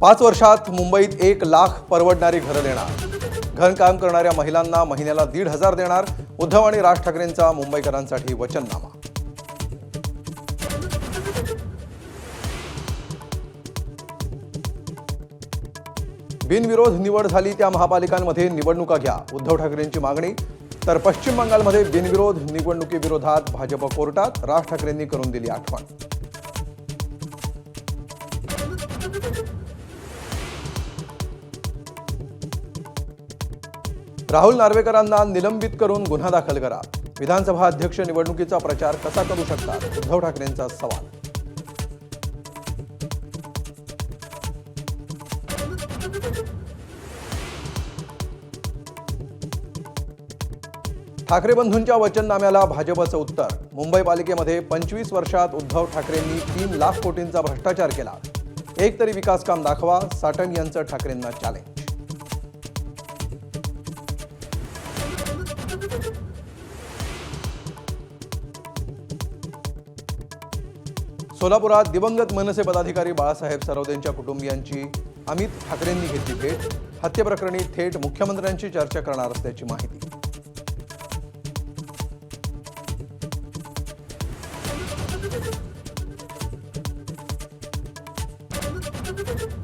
5 वर्षात मुंबईत 1 लाख परवडणारी घरं देणार। घरकाम करणाऱ्या महिलांना महिन्याला 1,500 देणार। उद्धव आणि राज ठाकरेंचा मुंबईकरांसाठी वचननामा। बिनविरोध निवड झाली त्या महापालिकांमध्ये निवडणुका घ्या, उद्धव ठाकरेंची मागणी। तर पश्चिम बंगालमध्ये बिनविरोध निवडणुकीविरोधात भाजप कोर्टात, राज ठाकरेंनी करून दिली आठवण। राहुल नार्वेकरांना निलंबित करून गुन्हा दाखल करा। विधानसभा अध्यक्ष निवडणुकीचा प्रचार कसा करू शकतात, उद्धव ठाकरेंचा सवाल। ठाकरे बंधूंच्या वचननाम्याला भाजपचं उत्तर। मुंबई पालिकेमध्ये 25 वर्षात उद्धव ठाकरेंनी 3 लाख कोटींचा भ्रष्टाचार केला। एक तरी विकास काम दाखवा, साटम यांचं ठाकरेंना चॅलेंज। सोलापुरात दिवंगत मनसे पदाधिकारी बाळासाहेब सरवदेंच्या कुटुंबियांची अमित ठाकरेंनी घेतली भेट। हत्येप्रकरणी थेट मुख्यमंत्र्यांशी चर्चा करणार असल्याची माहिती।